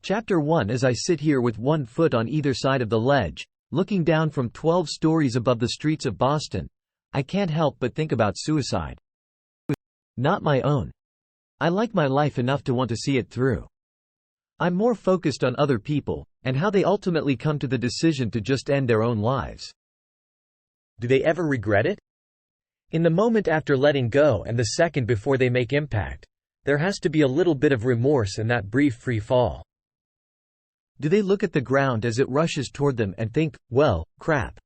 Chapter 1. As I sit here with one foot on either side of the ledge, looking down from 12 stories above the streets of Boston, I can't help but think about suicide. Not my own. I like my life enough to want to see it through. I'm more focused on other people, and how they ultimately come to the decision to just end their own lives. Do they ever regret it? In the moment after letting go and the second before they make impact, there has to be a little bit of remorse in that brief free fall. Do they look at the ground as it rushes toward them and think, well, crap.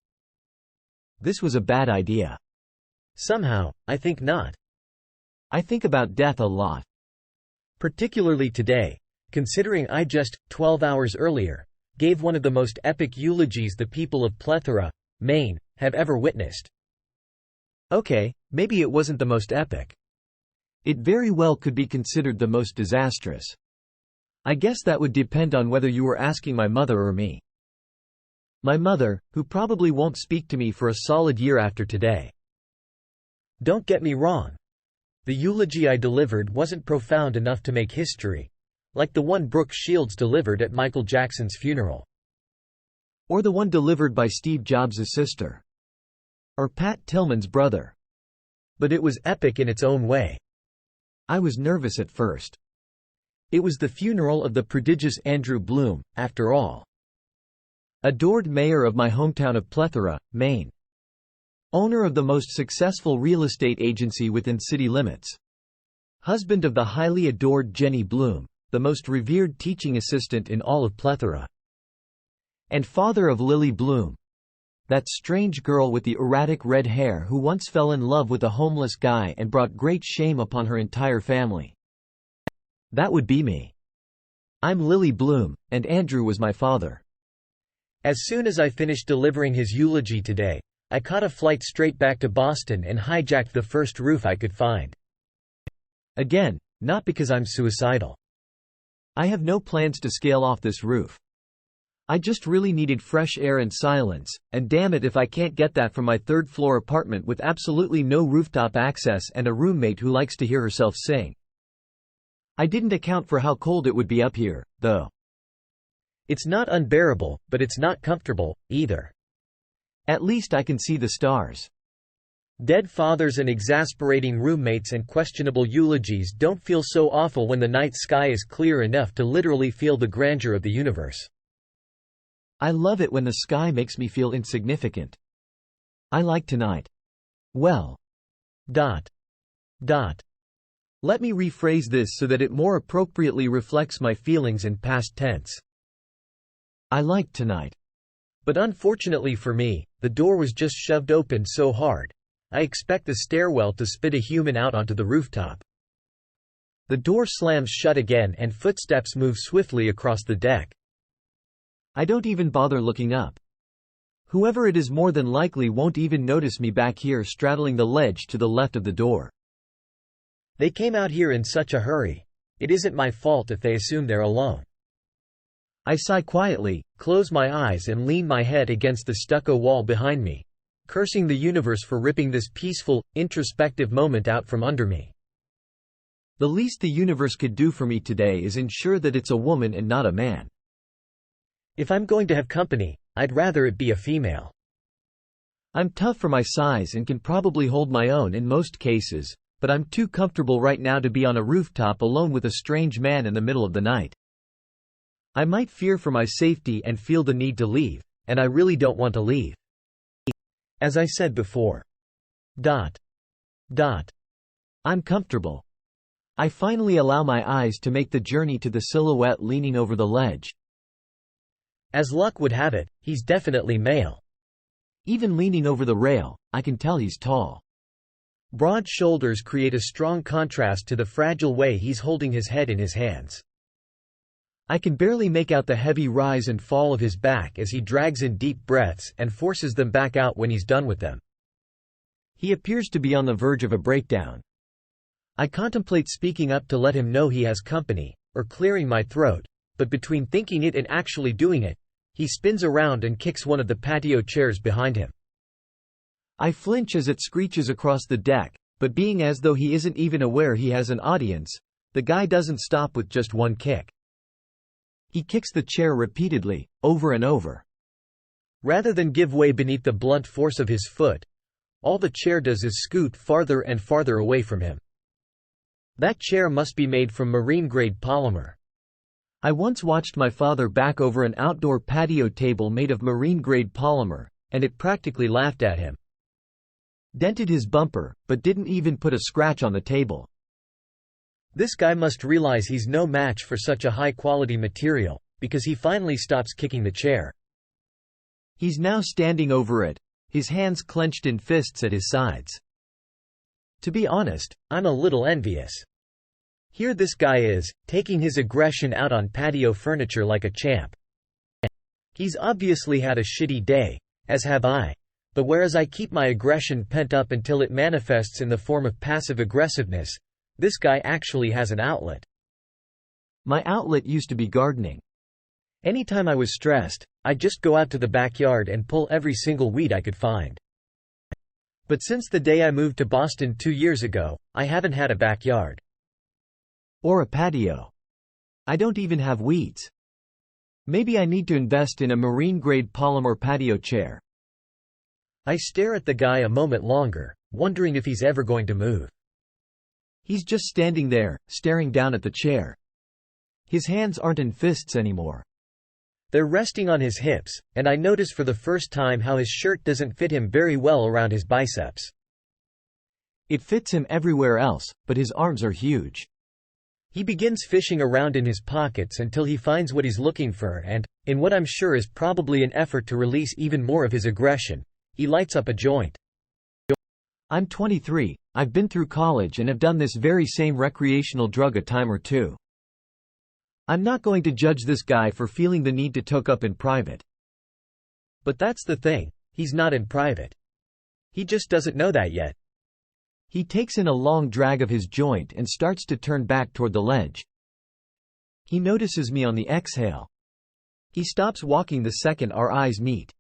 This was a bad idea. Somehow, I think not. I think about death a lot. Particularly today, considering I just, 12 hours earlier, gave one of the most epic eulogies the people of Plethora, Maine, have ever witnessed. Okay, maybe it wasn't the most epic. It very well could be considered the most disastrous. I guess that would depend on whether you were asking my mother or me. My mother, who probably won't speak to me for a solid year after today. Don't get me wrong. The eulogy I delivered wasn't profound enough to make history, like the one Brooke Shields delivered at Michael Jackson's funeral. Or the one delivered by Steve Jobs' sister. Or Pat Tillman's brother. But it was epic in its own way. I was nervous at first. It was the funeral of the prodigious Andrew Bloom, after all. Adored mayor of my hometown of Plethora, Maine. Owner of the most successful real estate agency within city limits. Husband of the highly adored Jenny Bloom, the most revered teaching assistant in all of Plethora. And father of Lily Bloom. That strange girl with the erratic red hair who once fell in love with a homeless guy and brought great shame upon her entire family. That would be me. I'm Lily Bloom, and Andrew was my father. As soon as I finished delivering his eulogy today, I caught a flight straight back to Boston and hijacked the first roof I could find. Again, not because I'm suicidal. I have no plans to scale off this roof. I just really needed fresh air and silence, and damn it if I can't get that from my third-floor apartment with absolutely no rooftop access and a roommate who likes to hear herself sing. I didn't account for how cold it would be up here, though. It's not unbearable, but it's not comfortable, either. At least I can see the stars. Dead fathers and exasperating roommates and questionable eulogies don't feel so awful when the night sky is clear enough to literally feel the grandeur of the universe. I love it when the sky makes me feel insignificant. I like tonight. Well. Let me rephrase this so that it more appropriately reflects my feelings in past tense. I like tonight. But unfortunately for me, the door was just shoved open so hard. I expect the stairwell to spit a human out onto the rooftop. The door slams shut again and footsteps move swiftly across the deck. I don't even bother looking up. Whoever it is more than likely won't even notice me back here straddling the ledge to the left of the door. They came out here in such a hurry. It isn't my fault if they assume they're alone. I sigh quietly, close my eyes and lean my head against the stucco wall behind me, cursing the universe for ripping this peaceful, introspective moment out from under me. The least the universe could do for me today is ensure that it's a woman and not a man. If I'm going to have company, I'd rather it be a female. I'm tough for my size and can probably hold my own in most cases, but I'm too comfortable right now to be on a rooftop alone with a strange man in the middle of the night. I might fear for my safety and feel the need to leave, and I really don't want to leave. As I said before. I'm comfortable. I finally allow my eyes to make the journey to the silhouette leaning over the ledge. As luck would have it, he's definitely male. Even leaning over the rail, I can tell he's tall. Broad shoulders create a strong contrast to the fragile way he's holding his head in his hands. I can barely make out the heavy rise and fall of his back as he drags in deep breaths and forces them back out when he's done with them. He appears to be on the verge of a breakdown. I contemplate speaking up to let him know he has company, or clearing my throat, but between thinking it and actually doing it, he spins around and kicks one of the patio chairs behind him. I flinch as it screeches across the deck, but being as though he isn't even aware he has an audience, the guy doesn't stop with just one kick. He kicks the chair repeatedly, over and over. Rather than give way beneath the blunt force of his foot, all the chair does is scoot farther and farther away from him. That chair must be made from marine-grade polymer. I once watched my father back over an outdoor patio table made of marine-grade polymer, and it practically laughed at him. Dented his bumper, but didn't even put a scratch on the table. This guy must realize he's no match for such a high-quality material, because he finally stops kicking the chair. He's now standing over it, his hands clenched in fists at his sides. To be honest, I'm a little envious. Here this guy is, taking his aggression out on patio furniture like a champ. He's obviously had a shitty day, as have I, but whereas I keep my aggression pent up until it manifests in the form of passive aggressiveness, this guy actually has an outlet. My outlet used to be gardening. Anytime I was stressed, I'd just go out to the backyard and pull every single weed I could find. But since the day I moved to Boston 2 years ago, I haven't had a backyard. Or a patio. I don't even have weeds. Maybe I need to invest in a marine-grade polymer patio chair. I stare at the guy a moment longer, wondering if he's ever going to move. He's just standing there, staring down at the chair. His hands aren't in fists anymore. They're resting on his hips, and I notice for the first time how his shirt doesn't fit him very well around his biceps. It fits him everywhere else, but his arms are huge. He begins fishing around in his pockets until he finds what he's looking for and, in what I'm sure is probably an effort to release even more of his aggression, he lights up a joint. I'm 23, I've been through college and have done this very same recreational drug a time or two. I'm not going to judge this guy for feeling the need to toke up in private. But that's the thing, he's not in private. He just doesn't know that yet. He takes in a long drag of his joint and starts to turn back toward the ledge. He notices me on the exhale. He stops walking the second our eyes meet.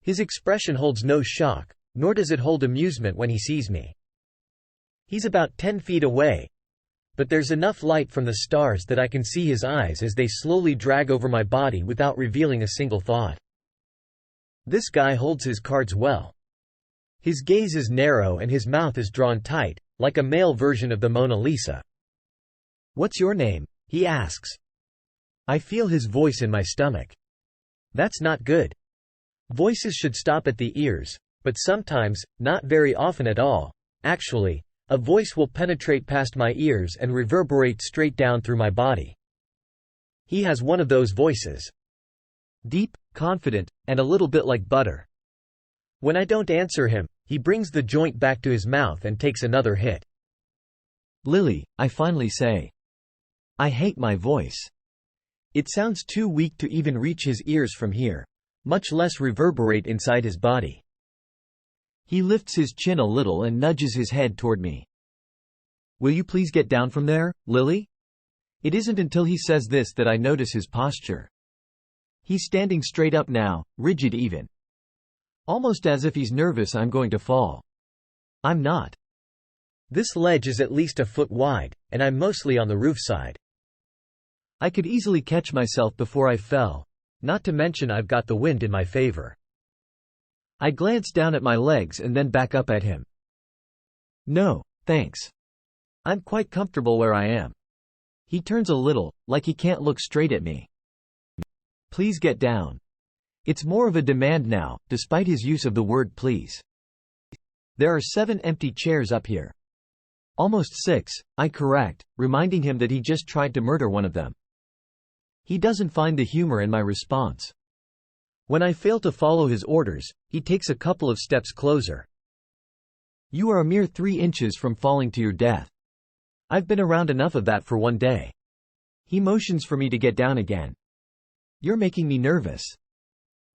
His expression holds no shock, nor does it hold amusement when he sees me. He's about 10 feet away, but there's enough light from the stars that I can see his eyes as they slowly drag over my body without revealing a single thought. This guy holds his cards well. His gaze is narrow and his mouth is drawn tight, like a male version of the Mona Lisa. "What's your name?" he asks. I feel his voice in my stomach. That's not good. Voices should stop at the ears, but sometimes, not very often at all, actually, a voice will penetrate past my ears and reverberate straight down through my body. He has one of those voices. Deep, confident, and a little bit like butter. When I don't answer him, he brings the joint back to his mouth and takes another hit. "Lily," I finally say. I hate my voice. It sounds too weak to even reach his ears from here, much less reverberate inside his body. He lifts his chin a little and nudges his head toward me. "Will you please get down from there, Lily?" It isn't until he says this that I notice his posture. He's standing straight up now, rigid even. Almost as if he's nervous I'm going to fall. I'm not. This ledge is at least a foot wide, and I'm mostly on the roof side. I could easily catch myself before I fell, not to mention I've got the wind in my favor. I glance down at my legs and then back up at him. "No, thanks. I'm quite comfortable where I am." He turns a little, like he can't look straight at me. "Please get down." It's more of a demand now, despite his use of the word please. There are 7 empty chairs up here. Almost 6, I correct, reminding him that he just tried to murder one of them. He doesn't find the humor in my response. When I fail to follow his orders, he takes a couple of steps closer. "You are a mere 3 inches from falling to your death. I've been around enough of that for one day." He motions for me to get down again. "You're making me nervous.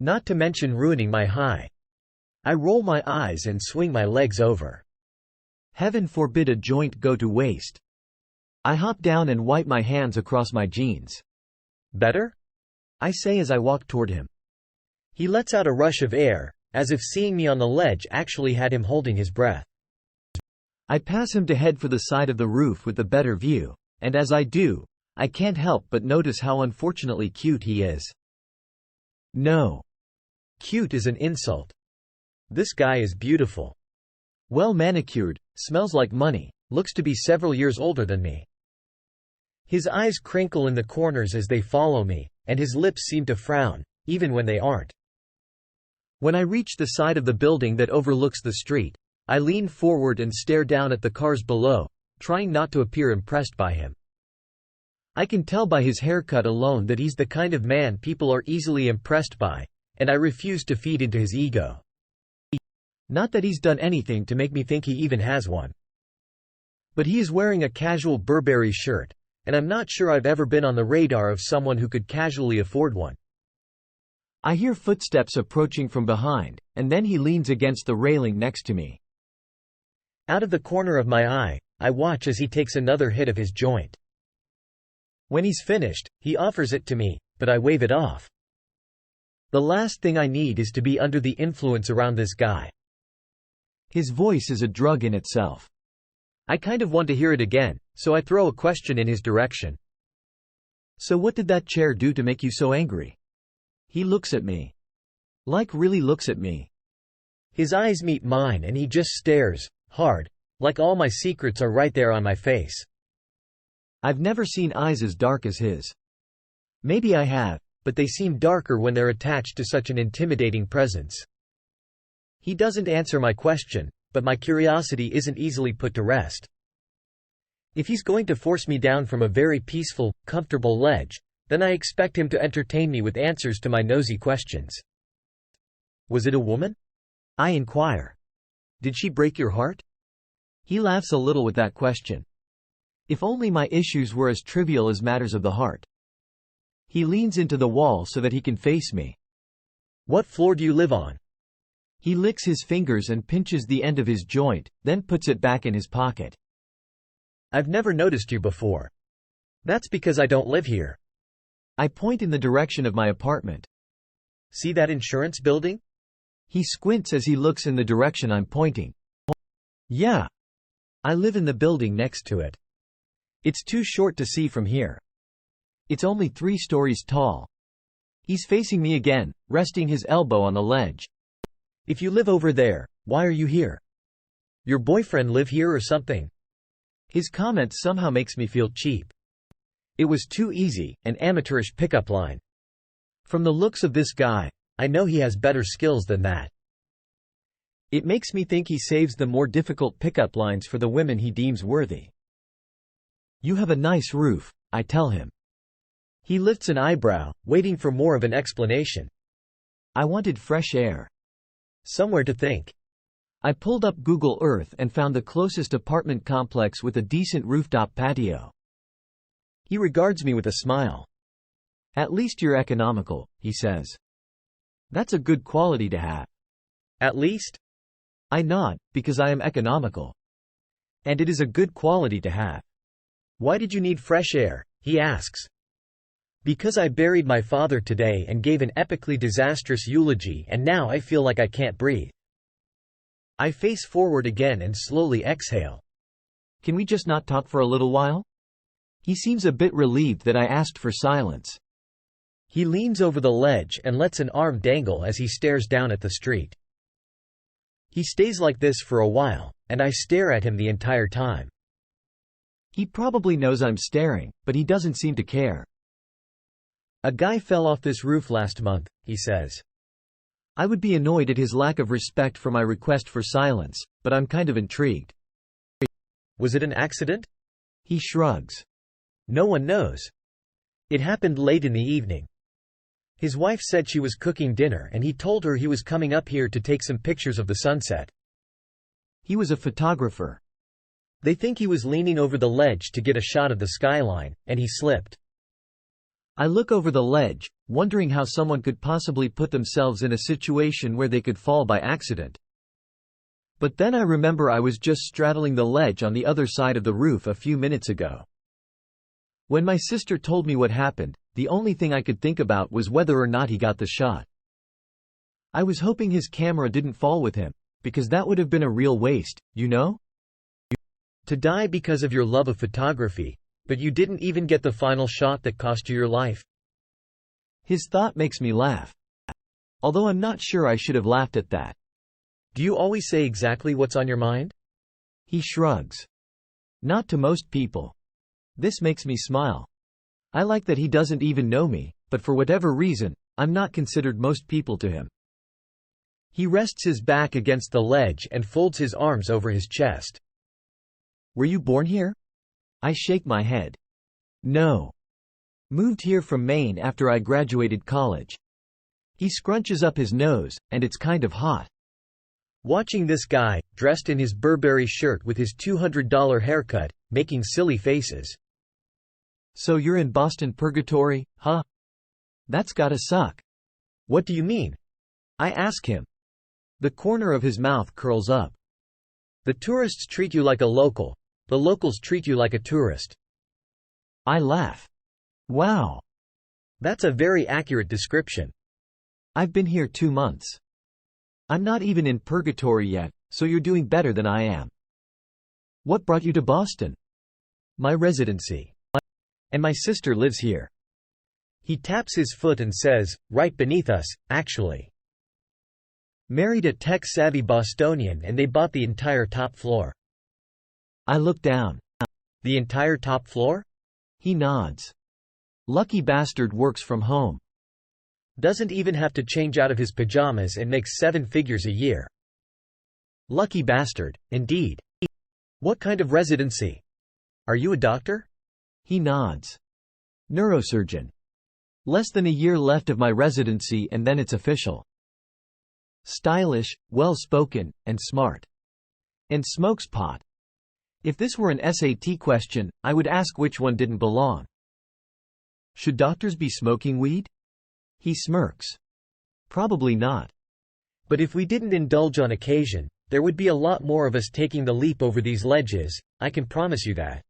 Not to mention ruining my high." I roll my eyes and swing my legs over. Heaven forbid a joint go to waste. I hop down and wipe my hands across my jeans. "Better?" I say as I walk toward him. He lets out a rush of air, as if seeing me on the ledge actually had him holding his breath. I pass him to head for the side of the roof with the better view, and as I do, I can't help but notice how unfortunately cute he is. No. Cute is an insult. This guy is beautiful. Well manicured, smells like money, looks to be several years older than me. His eyes crinkle in the corners as they follow me, and his lips seem to frown, even when they aren't. When I reach the side of the building that overlooks the street, I lean forward and stare down at the cars below, trying not to appear impressed by him. I can tell by his haircut alone that he's the kind of man people are easily impressed by, and I refuse to feed into his ego. Not that he's done anything to make me think he even has one. But he is wearing a casual Burberry shirt, and I'm not sure I've ever been on the radar of someone who could casually afford one. I hear footsteps approaching from behind, and then he leans against the railing next to me. Out of the corner of my eye, I watch as he takes another hit of his joint. When he's finished, he offers it to me, but I wave it off. The last thing I need is to be under the influence around this guy. His voice is a drug in itself. I kind of want to hear it again, so I throw a question in his direction. So what did that chair do to make you so angry? He looks at me. Like really looks at me. His eyes meet mine and he just stares, hard, like all my secrets are right there on my face. I've never seen eyes as dark as his. Maybe I have, but they seem darker when they're attached to such an intimidating presence. He doesn't answer my question, but my curiosity isn't easily put to rest. If he's going to force me down from a very peaceful, comfortable ledge, then I expect him to entertain me with answers to my nosy questions. Was it a woman? I inquire. Did she break your heart? He laughs a little with that question. If only my issues were as trivial as matters of the heart. He leans into the wall so that he can face me. What floor do you live on? He licks his fingers and pinches the end of his joint, then puts it back in his pocket. I've never noticed you before. That's because I don't live here. I point in the direction of my apartment. See that insurance building? He squints as he looks in the direction I'm pointing. Yeah. I live in the building next to it. It's too short to see from here. It's only 3 stories tall. He's facing me again, resting his elbow on the ledge. If you live over there, why are you here? Your boyfriend live here or something? His comment somehow makes me feel cheap. It was too easy, an amateurish pickup line. From the looks of this guy, I know he has better skills than that. It makes me think he saves the more difficult pickup lines for the women he deems worthy. You have a nice roof, I tell him. He lifts an eyebrow, waiting for more of an explanation. I wanted fresh air. Somewhere to think. I pulled up Google Earth and found the closest apartment complex with a decent rooftop patio. He regards me with a smile. At least you're economical, he says. That's a good quality to have. At least? I nod, because I am economical. And it is a good quality to have. Why did you need fresh air? He asks. Because I buried my father today and gave an epically disastrous eulogy and now I feel like I can't breathe. I face forward again and slowly exhale. Can we just not talk for a little while? He seems a bit relieved that I asked for silence. He leans over the ledge and lets an arm dangle as he stares down at the street. He stays like this for a while, and I stare at him the entire time. He probably knows I'm staring, but he doesn't seem to care. A guy fell off this roof last month, he says. I would be annoyed at his lack of respect for my request for silence, but I'm kind of intrigued. Was it an accident? He shrugs. No one knows. It happened late in the evening. His wife said she was cooking dinner and he told her he was coming up here to take some pictures of the sunset. He was a photographer. They think he was leaning over the ledge to get a shot of the skyline, and he slipped. I look over the ledge, wondering how someone could possibly put themselves in a situation where they could fall by accident. But then I remember I was just straddling the ledge on the other side of the roof a few minutes ago. When my sister told me what happened, the only thing I could think about was whether or not he got the shot. I was hoping his camera didn't fall with him, because that would have been a real waste, you know? To die because of your love of photography, But you didn't even get the final shot that cost you your life. His thought makes me laugh. Although I'm not sure I should have laughed at that. Do you always say exactly what's on your mind? He shrugs. Not to most people. This makes me smile. I like that he doesn't even know me, but for whatever reason, I'm not considered most people to him. He rests his back against the ledge and folds his arms over his chest. Were you born here? I shake my head. No. Moved here from Maine after I graduated college. He scrunches up his nose, and it's kind of hot. Watching this guy, dressed in his Burberry shirt with his $200 haircut, making silly faces. So you're in Boston Purgatory, huh? That's gotta suck. What do you mean? I ask him. The corner of his mouth curls up. The tourists treat you like a local. The locals treat you like a tourist. I laugh. Wow. That's a very accurate description. I've been here 2 months. I'm not even in purgatory yet, so you're doing better than I am. What brought you to Boston? My residency. And my sister lives here. He taps his foot and says, right beneath us, actually. Married a tech-savvy Bostonian and they bought the entire top floor. I look down. The entire top floor? He nods. Lucky bastard works from home. Doesn't even have to change out of his pajamas and makes 7 figures a year. Lucky bastard, indeed. What kind of residency? Are you a doctor? He nods. Neurosurgeon. Less than a year left of my residency and then it's official. Stylish, well-spoken, and smart. And smokes pot. If this were an SAT question, I would ask which one didn't belong. Should doctors be smoking weed? He smirks. Probably not. But if we didn't indulge on occasion, there would be a lot more of us taking the leap over these ledges, I can promise you that.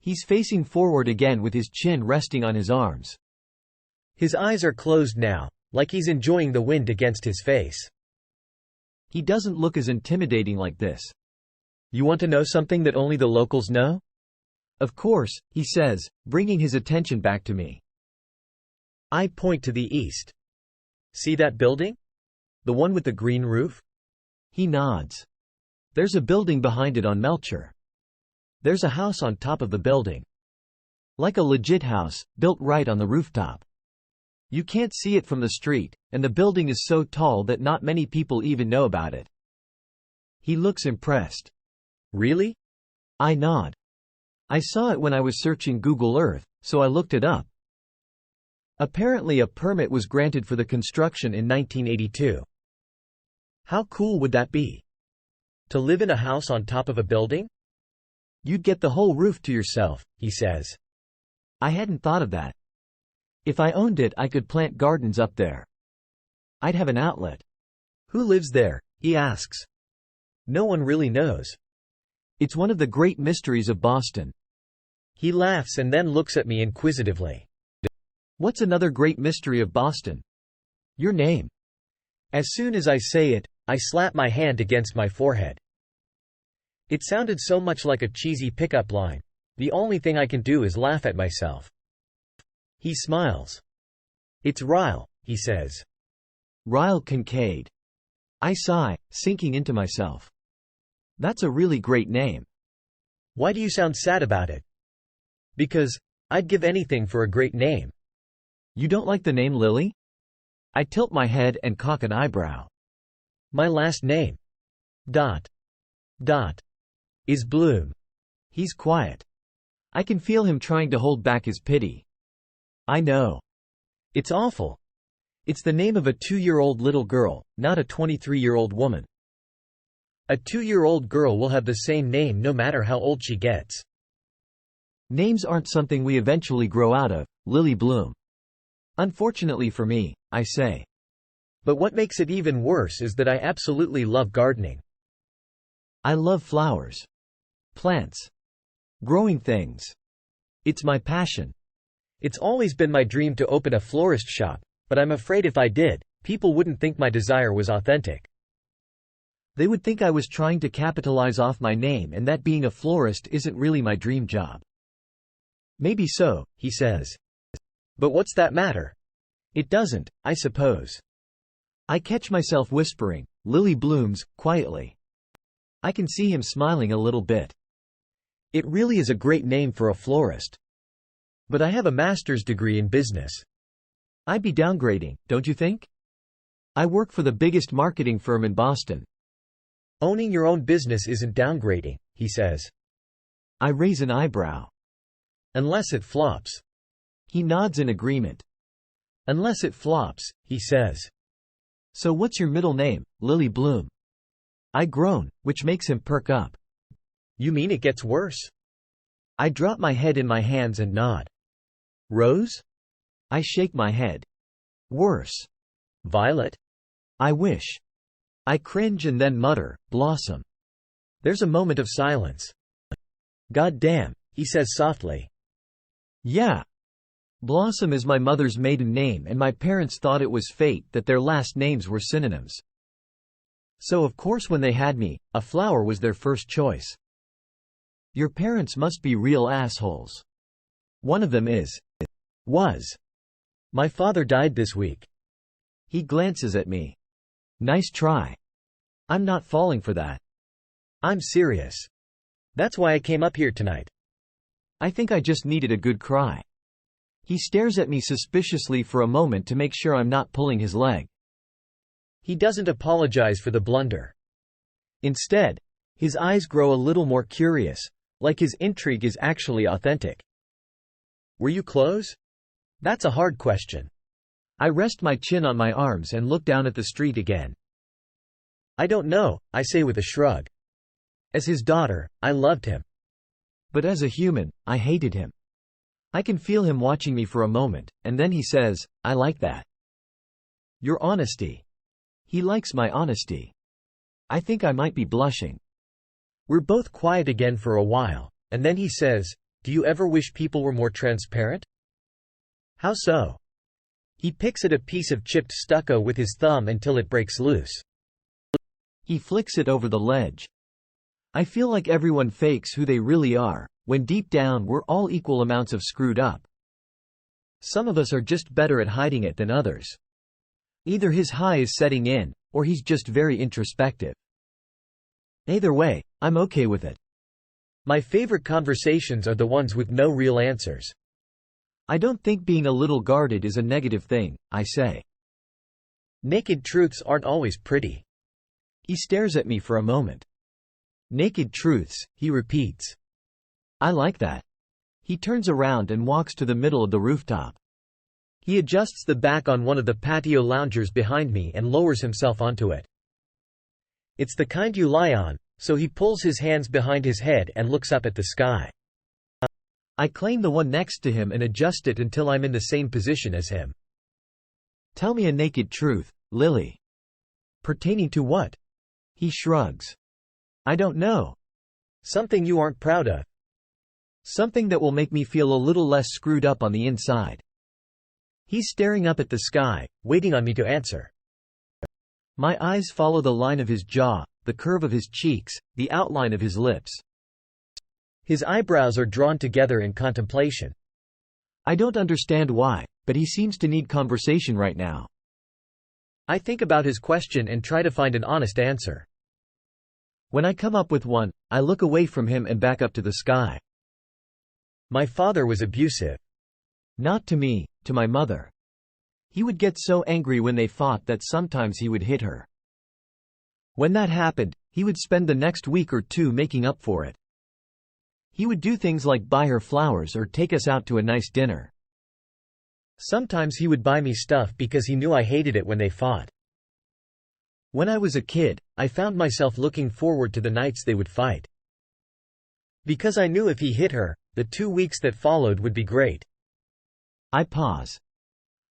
He's facing forward again with his chin resting on his arms. His eyes are closed now, like he's enjoying the wind against his face. He doesn't look as intimidating like this. You want to know something that only the locals know? Of course, he says, bringing his attention back to me. I point to the east. See that building? The one with the green roof? He nods. There's a building behind it on Melcher. There's a house on top of the building. Like a legit house, built right on the rooftop. You can't see it from the street, and the building is so tall that not many people even know about it. He looks impressed. Really? I nod. I saw it when I was searching Google Earth, so I looked it up. Apparently a permit was granted for the construction in 1982. How cool would that be? To live in a house on top of a building? You'd get the whole roof to yourself, he says. I hadn't thought of that. If I owned it, I could plant gardens up there. I'd have an outlet. Who lives there? He asks. No one really knows. It's one of the great mysteries of Boston. He laughs and then looks at me inquisitively. What's another great mystery of Boston? Your name. As soon as I say it, I slap my hand against my forehead. It sounded so much like a cheesy pickup line. The only thing I can do is laugh at myself. He smiles. It's Ryle, he says. Ryle Kincaid. I sigh, sinking into myself. That's a really great name. Why do you sound sad about it? Because I'd give anything for a great name. You don't like the name Lily? I tilt my head and cock an eyebrow. My last name. Is Bloom. He's quiet. I can feel him trying to hold back his pity. I know. It's awful. It's the name of a 2-year-old little girl, not a 23-year-old woman. A 2-year-old girl will have the same name no matter how old she gets. Names aren't something we eventually grow out of, Lily Bloom. Unfortunately for me, I say. But what makes it even worse is that I absolutely love gardening. I love flowers. Plants. Growing things. It's my passion. It's always been my dream to open a florist shop, but I'm afraid if I did, people wouldn't think my desire was authentic. They would think I was trying to capitalize off my name and that being a florist isn't really my dream job. Maybe so, he says. But what's that matter? It doesn't, I suppose. I catch myself whispering, "Lily blooms," quietly. I can see him smiling a little bit. It really is a great name for a florist. But I have a master's degree in business. I'd be downgrading, don't you think? I work for the biggest marketing firm in Boston. Owning your own business isn't downgrading, he says. I raise an eyebrow. Unless it flops. He nods in agreement. Unless it flops, he says. So what's your middle name, Lily Bloom? I groan, which makes him perk up. You mean it gets worse? I drop my head in my hands and nod. Rose? I shake my head. Worse. Violet? I wish. I cringe and then mutter, Blossom. There's a moment of silence. God damn, he says softly. Yeah. Blossom is my mother's maiden name, and my parents thought it was fate that their last names were synonyms. So of course when they had me, a flower was their first choice. Your parents must be real assholes. One of them was. My father died this week. He glances at me. Nice try. I'm not falling for that. I'm serious. That's why I came up here tonight. I think I just needed a good cry. He stares at me suspiciously for a moment to make sure I'm not pulling his leg. He doesn't apologize for the blunder. Instead, his eyes grow a little more curious, like his intrigue is actually authentic. Were you close? That's a hard question. I rest my chin on my arms and look down at the street again. I don't know, I say with a shrug. As his daughter, I loved him. But as a human, I hated him. I can feel him watching me for a moment, and then he says, I like that. Your honesty. He likes my honesty. I think I might be blushing. We're both quiet again for a while, and then he says, do you ever wish people were more transparent? How so? He picks at a piece of chipped stucco with his thumb until it breaks loose. He flicks it over the ledge. I feel like everyone fakes who they really are, when deep down we're all equal amounts of screwed up. Some of us are just better at hiding it than others. Either his high is setting in, or he's just very introspective. Either way, I'm okay with it. My favorite conversations are the ones with no real answers. I don't think being a little guarded is a negative thing, I say. Naked truths aren't always pretty. He stares at me for a moment. Naked truths, he repeats. I like that. He turns around and walks to the middle of the rooftop. He adjusts the back on one of the patio loungers behind me and lowers himself onto it. It's the kind you lie on, so he pulls his hands behind his head and looks up at the sky. I claim the one next to him and adjust it until I'm in the same position as him. Tell me a naked truth, Lily. Pertaining to what? He shrugs. I don't know. Something you aren't proud of. Something that will make me feel a little less screwed up on the inside. He's staring up at the sky, waiting on me to answer. My eyes follow the line of his jaw, the curve of his cheeks, the outline of his lips. His eyebrows are drawn together in contemplation. I don't understand why, but he seems to need conversation right now. I think about his question and try to find an honest answer. When I come up with one, I look away from him and back up to the sky. My father was abusive. Not to me, to my mother. He would get so angry when they fought that sometimes he would hit her. When that happened, he would spend the next week or two making up for it. He would do things like buy her flowers or take us out to a nice dinner. Sometimes he would buy me stuff because he knew I hated it when they fought. When I was a kid, I found myself looking forward to the nights they would fight. Because I knew if he hit her, the 2 weeks that followed would be great. I pause.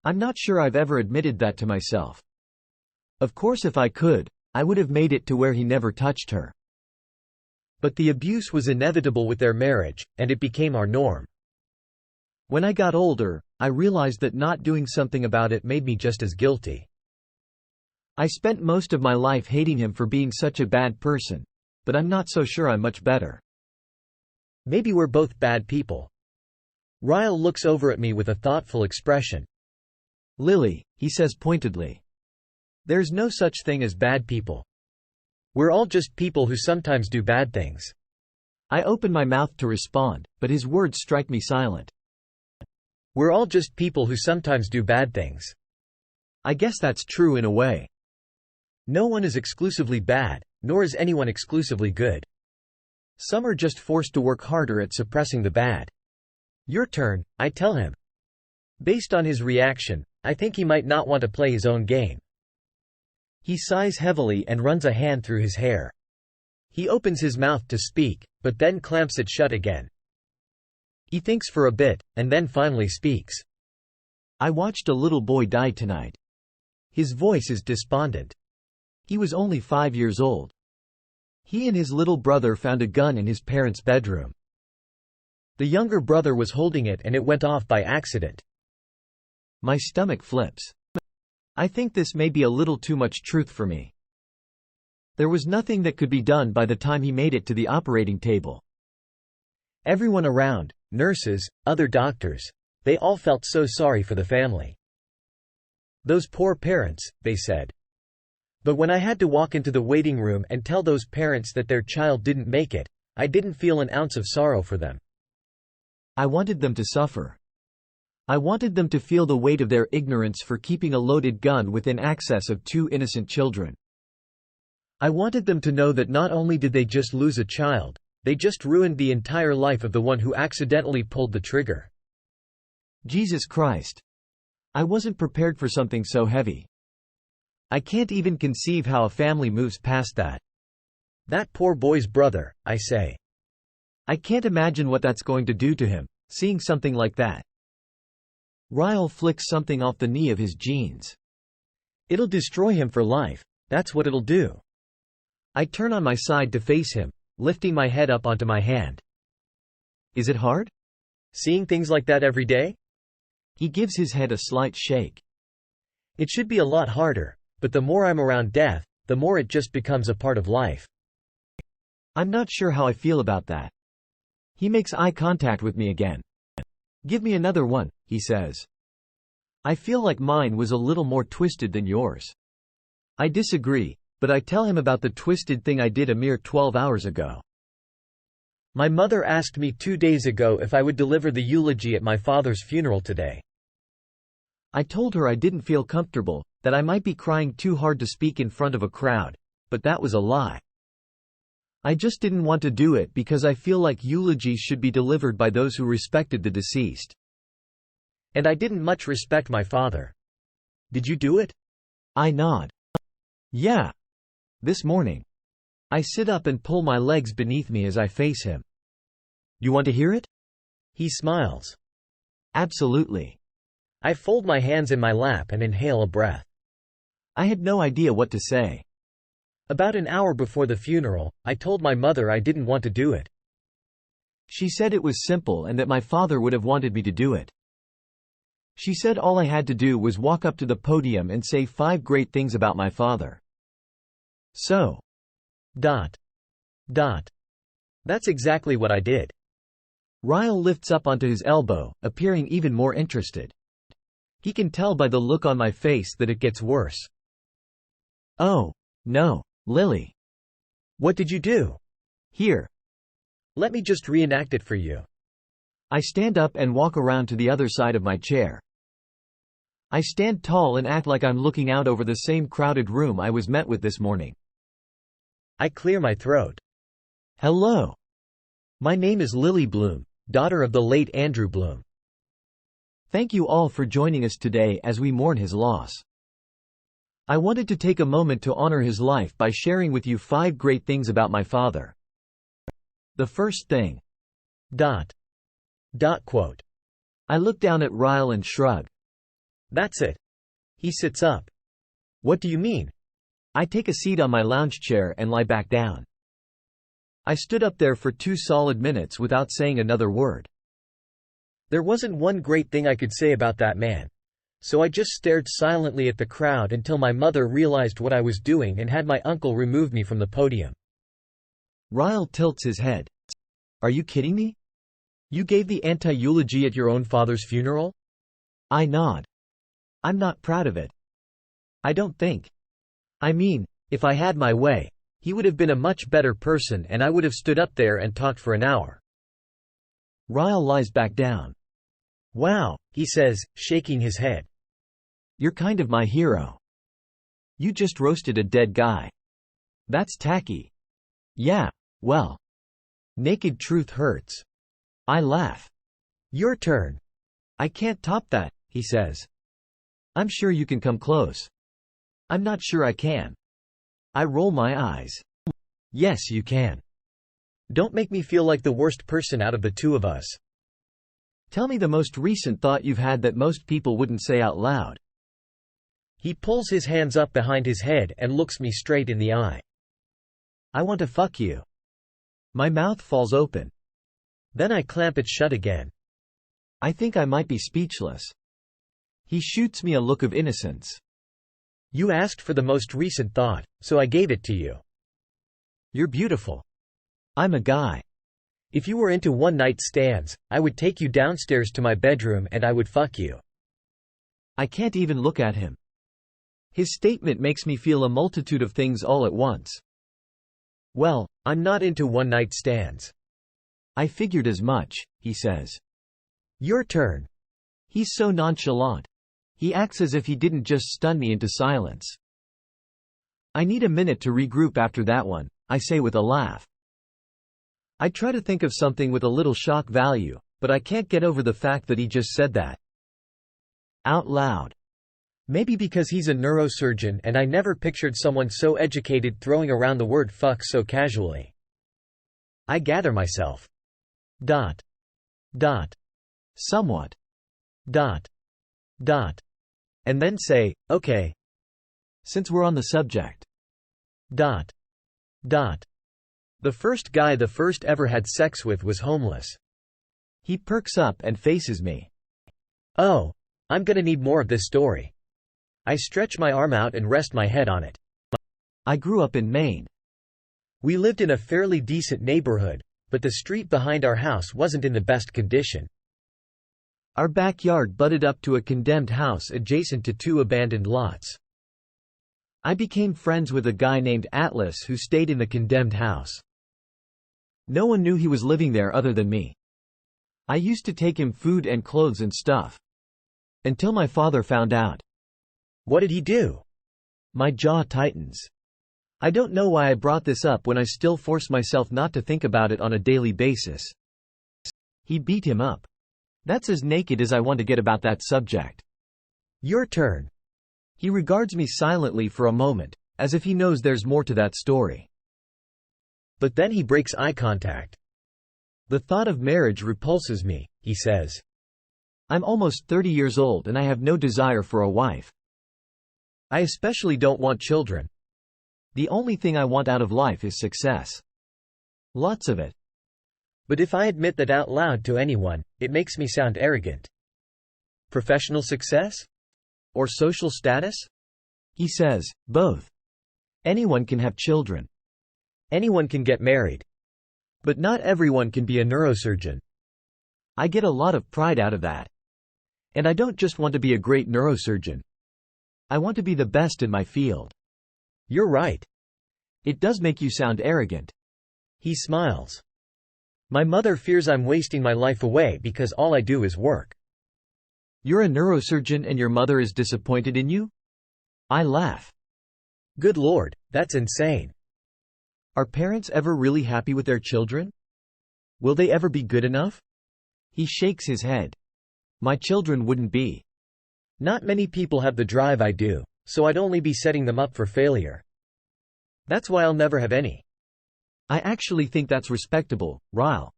I'm not sure I've ever admitted that to myself. Of course if I could, I would have made it to where he never touched her. But the abuse was inevitable with their marriage, and it became our norm. When I got older, I realized that not doing something about it made me just as guilty. I spent most of my life hating him for being such a bad person, but I'm not so sure I'm much better. Maybe we're both bad people. Ryle looks over at me with a thoughtful expression. Lily, he says pointedly. There's no such thing as bad people. We're all just people who sometimes do bad things. I open my mouth to respond, but his words strike me silent. We're all just people who sometimes do bad things. I guess that's true in a way. No one is exclusively bad, nor is anyone exclusively good. Some are just forced to work harder at suppressing the bad. Your turn, I tell him. Based on his reaction, I think he might not want to play his own game. He sighs heavily and runs a hand through his hair. He opens his mouth to speak, but then clamps it shut again. He thinks for a bit, and then finally speaks. I watched a little boy die tonight. His voice is despondent. He was only 5 years old. He and his little brother found a gun in his parents' bedroom. The younger brother was holding it and it went off by accident. My stomach flips. I think this may be a little too much truth for me. There was nothing that could be done by the time he made it to the operating table. Everyone around, nurses, other doctors, they all felt so sorry for the family. Those poor parents, they said. But when I had to walk into the waiting room and tell those parents that their child didn't make it, I didn't feel an ounce of sorrow for them. I wanted them to suffer. I wanted them to feel the weight of their ignorance for keeping a loaded gun within access of 2 innocent children. I wanted them to know that not only did they just lose a child, they just ruined the entire life of the one who accidentally pulled the trigger. Jesus Christ. I wasn't prepared for something so heavy. I can't even conceive how a family moves past that. That poor boy's brother, I say. I can't imagine what that's going to do to him, seeing something like that. Ryle flicks something off the knee of his jeans. It'll destroy him for life, that's what it'll do. I turn on my side to face him, lifting my head up onto my hand. Is it hard? Seeing things like that every day? He gives his head a slight shake. It should be a lot harder, but the more I'm around death, the more it just becomes a part of life. I'm not sure how I feel about that. He makes eye contact with me again. Give me another one, he says. I feel like mine was a little more twisted than yours. I disagree, but I tell him about the twisted thing I did a mere 12 hours ago. My mother asked me 2 days ago if I would deliver the eulogy at my father's funeral today. I told her I didn't feel comfortable, that I might be crying too hard to speak in front of a crowd, but that was a lie. I just didn't want to do it because I feel like eulogies should be delivered by those who respected the deceased. And I didn't much respect my father. Did you do it? I nod. Yeah. This morning. I sit up and pull my legs beneath me as I face him. You want to hear it? He smiles. Absolutely. I fold my hands in my lap and inhale a breath. I had no idea what to say. About an hour before the funeral, I told my mother I didn't want to do it. She said it was simple and that my father would have wanted me to do it. She said all I had to do was walk up to the podium and say 5 great things about my father. So. That's exactly what I did. Ryle lifts up onto his elbow, appearing even more interested. He can tell by the look on my face that it gets worse. Oh, no, Lily. What did you do? Here. Let me just reenact it for you. I stand up and walk around to the other side of my chair. I stand tall and act like I'm looking out over the same crowded room I was met with this morning. I clear my throat. Hello. My name is Lily Bloom, daughter of the late Andrew Bloom. Thank you all for joining us today as we mourn his loss. I wanted to take a moment to honor his life by sharing with you 5 great things about my father. The first thing. Quote. I look down at Ryle and shrug. That's it. He sits up. What do you mean? I take a seat on my lounge chair and lie back down. I stood up there for 2 solid minutes without saying another word. There wasn't one great thing I could say about that man. So I just stared silently at the crowd until my mother realized what I was doing and had my uncle remove me from the podium. Ryle tilts his head. Are you kidding me? You gave the anti-eulogy at your own father's funeral? I nod. I'm not proud of it. I don't think. I mean, if I had my way, he would have been a much better person and I would have stood up there and talked for an hour. Ryle lies back down. Wow, he says, shaking his head. You're kind of my hero. You just roasted a dead guy. That's tacky. Yeah, well. Naked truth hurts. I laugh. Your turn. I can't top that, he says. I'm sure you can come close. I'm not sure I can. I roll my eyes. Yes, you can. Don't make me feel like the worst person out of the two of us. Tell me the most recent thought you've had that most people wouldn't say out loud. He pulls his hands up behind his head and looks me straight in the eye. I want to fuck you. My mouth falls open. Then I clamp it shut again. I think I might be speechless. He shoots me a look of innocence. You asked for the most recent thought, so I gave it to you. You're beautiful. I'm a guy. If you were into one-night stands, I would take you downstairs to my bedroom and I would fuck you. I can't even look at him. His statement makes me feel a multitude of things all at once. Well, I'm not into one-night stands. I figured as much, he says. Your turn. He's so nonchalant. He acts as if he didn't just stun me into silence. I need a minute to regroup after that one, I say with a laugh. I try to think of something with a little shock value, but I can't get over the fact that he just said that. Out loud. Maybe because he's a neurosurgeon and I never pictured someone so educated throwing around the word fuck so casually. I gather myself. Dot. Dot. Somewhat. Dot. Dot. And then say, okay. Since we're on the subject. Dot. Dot. The first guy the first ever had sex with was homeless. He perks up and faces me. Oh, I'm gonna need more of this story. I stretch my arm out and rest my head on it. I grew up in Maine. We lived in a fairly decent neighborhood, but the street behind our house wasn't in the best condition. Our backyard butted up to a condemned house adjacent to 2 abandoned lots. I became friends with a guy named Atlas who stayed in the condemned house. No one knew he was living there other than me. I used to take him food and clothes and stuff. Until my father found out. What did he do? My jaw tightens. I don't know why I brought this up when I still force myself not to think about it on a daily basis. He beat him up. That's as naked as I want to get about that subject. Your turn. He regards me silently for a moment, as if he knows there's more to that story. But then he breaks eye contact. The thought of marriage repulses me, he says. I'm almost 30 years old and I have no desire for a wife. I especially don't want children. The only thing I want out of life is success. Lots of it. But if I admit that out loud to anyone, it makes me sound arrogant. Professional success? Or social status? He says, both. Anyone can have children. Anyone can get married. But not everyone can be a neurosurgeon. I get a lot of pride out of that. And I don't just want to be a great neurosurgeon. I want to be the best in my field. You're right. It does make you sound arrogant. He smiles. My mother fears I'm wasting my life away because all I do is work. You're a neurosurgeon and your mother is disappointed in you? I laugh. Good Lord, that's insane. Are parents ever really happy with their children? Will they ever be good enough? He shakes his head. My children wouldn't be. Not many people have the drive I do, so I'd only be setting them up for failure. That's why I'll never have any. I actually think that's respectable, Ryle.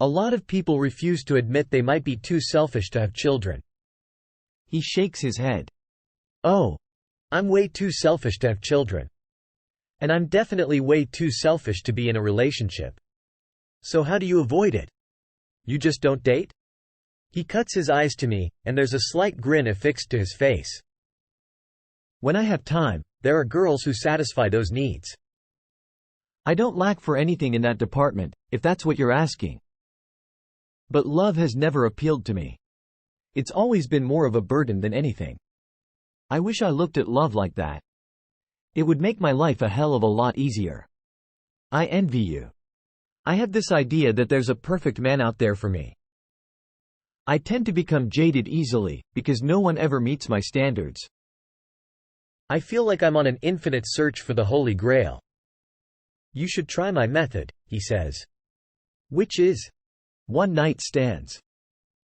A lot of people refuse to admit they might be too selfish to have children. He shakes his head. Oh, I'm way too selfish to have children. And I'm definitely way too selfish to be in a relationship. So how do you avoid it? You just don't date? He cuts his eyes to me, and there's a slight grin affixed to his face. When I have time, there are girls who satisfy those needs. I don't lack for anything in that department, if that's what you're asking. But love has never appealed to me. It's always been more of a burden than anything. I wish I looked at love like that. It would make my life a hell of a lot easier. I envy you. I have this idea that there's a perfect man out there for me. I tend to become jaded easily, because no one ever meets my standards. I feel like I'm on an infinite search for the Holy Grail. You should try my method, he says. Which is? One-night stands.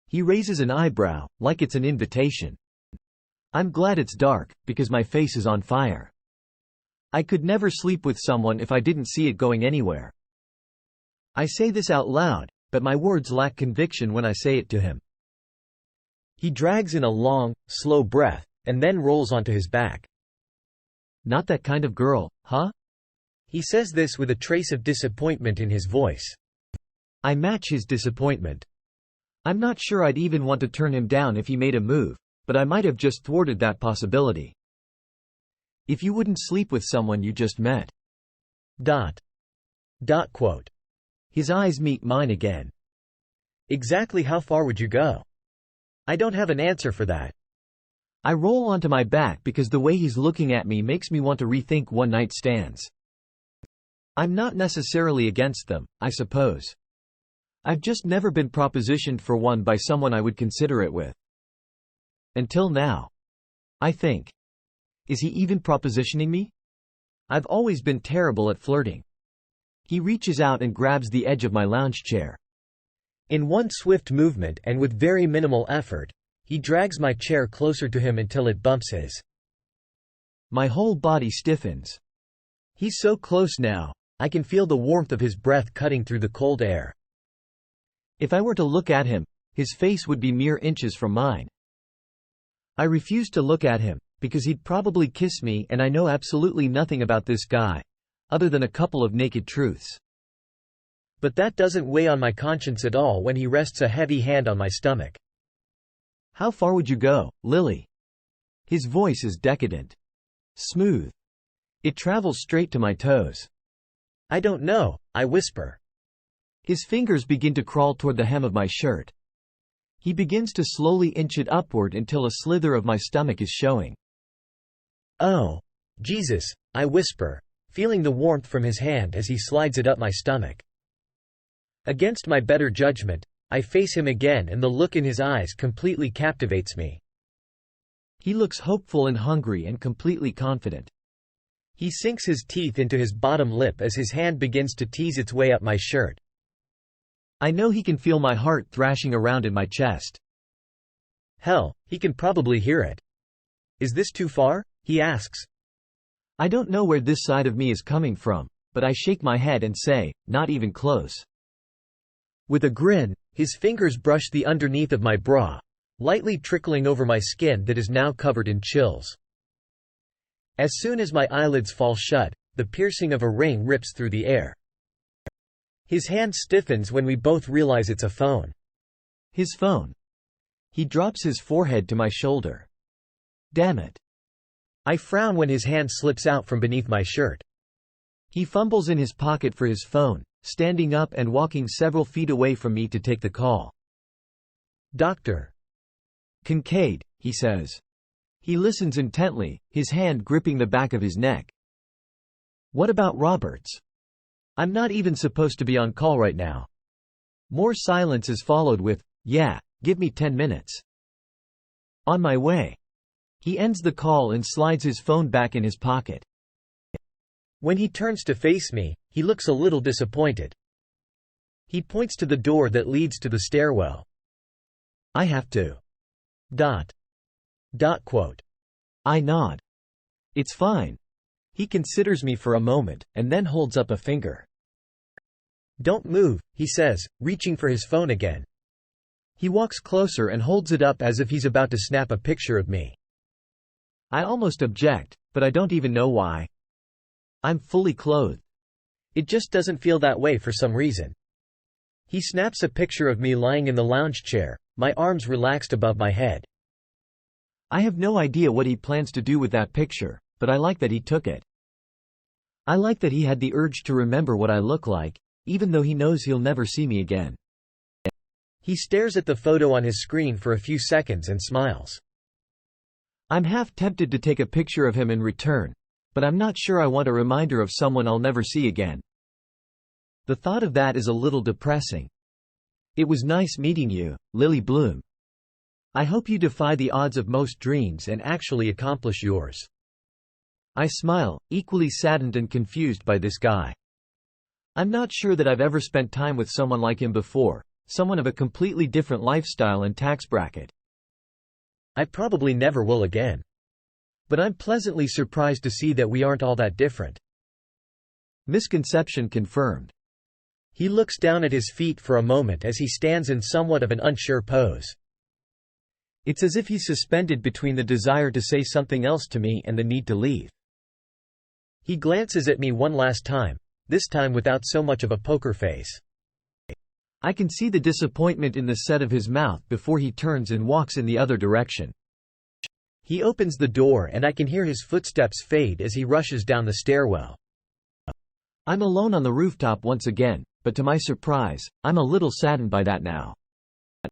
He raises an eyebrow, like it's an invitation. I'm glad it's dark, because my face is on fire. I could never sleep with someone if I didn't see it going anywhere. I say this out loud, but my words lack conviction when I say it to him. He drags in a long, slow breath, and then rolls onto his back. Not that kind of girl, huh? He says this with a trace of disappointment in his voice. I match his disappointment. I'm not sure I'd even want to turn him down if he made a move, but I might have just thwarted that possibility. If you wouldn't sleep with someone you just met. Quote. His eyes meet mine again. Exactly how far would you go? I don't have an answer for that. I roll onto my back because the way he's looking at me makes me want to rethink one-night stands. I'm not necessarily against them, I suppose. I've just never been propositioned for one by someone I would consider it with. Until now. I think. Is he even propositioning me? I've always been terrible at flirting. He reaches out and grabs the edge of my lounge chair. In one swift movement and with very minimal effort, he drags my chair closer to him until it bumps his. My whole body stiffens. He's so close now, I can feel the warmth of his breath cutting through the cold air. If I were to look at him, his face would be mere inches from mine. I refuse to look at him, because he'd probably kiss me and I know absolutely nothing about this guy, other than a couple of naked truths. But that doesn't weigh on my conscience at all when he rests a heavy hand on my stomach. How far would you go, Lily? His voice is decadent. Smooth. It travels straight to my toes. I don't know, I whisper. His fingers begin to crawl toward the hem of my shirt. He begins to slowly inch it upward until a slither of my stomach is showing. Oh, Jesus, I whisper, feeling the warmth from his hand as he slides it up my stomach. Against my better judgment, I face him again and the look in his eyes completely captivates me. He looks hopeful and hungry and completely confident. He sinks his teeth into his bottom lip as his hand begins to tease its way up my shirt. I know he can feel my heart thrashing around in my chest. Hell, he can probably hear it. Is this too far? He asks. I don't know where this side of me is coming from, but I shake my head and say, not even close. With a grin, his fingers brush the underneath of my bra, lightly trickling over my skin that is now covered in chills. As soon as my eyelids fall shut, the piercing of a ring rips through the air. His hand stiffens when we both realize it's a phone. His phone. He drops his forehead to my shoulder. Damn it. I frown when his hand slips out from beneath my shirt. He fumbles in his pocket for his phone, standing up and walking several feet away from me to take the call. Dr. Kincaid, he says. He listens intently, his hand gripping the back of his neck. What about Roberts? I'm not even supposed to be on call right now. More silence is followed with, yeah, give me 10 minutes. On my way. He ends the call and slides his phone back in his pocket. When he turns to face me, he looks a little disappointed. He points to the door that leads to the stairwell. I have to. Quote. I nod. It's fine. He considers me for a moment, and then holds up a finger. Don't move, he says, reaching for his phone again. He walks closer and holds it up as if he's about to snap a picture of me. I almost object, but I don't even know why. I'm fully clothed. It just doesn't feel that way for some reason. He snaps a picture of me lying in the lounge chair, my arms relaxed above my head. I have no idea what he plans to do with that picture, but I like that he took it. I like that he had the urge to remember what I look like, even though he knows he'll never see me again. He stares at the photo on his screen for a few seconds and smiles. I'm half tempted to take a picture of him in return, but I'm not sure I want a reminder of someone I'll never see again. The thought of that is a little depressing. It was nice meeting you, Lily Bloom. I hope you defy the odds of most dreams and actually accomplish yours. I smile, equally saddened and confused by this guy. I'm not sure that I've ever spent time with someone like him before, someone of a completely different lifestyle and tax bracket. I probably never will again. But I'm pleasantly surprised to see that we aren't all that different. Misconception confirmed. He looks down at his feet for a moment as he stands in somewhat of an unsure pose. It's as if he's suspended between the desire to say something else to me and the need to leave. He glances at me one last time, this time without so much of a poker face. I can see the disappointment in the set of his mouth before he turns and walks in the other direction. He opens the door and I can hear his footsteps fade as he rushes down the stairwell. I'm alone on the rooftop once again, but to my surprise, I'm a little saddened by that now.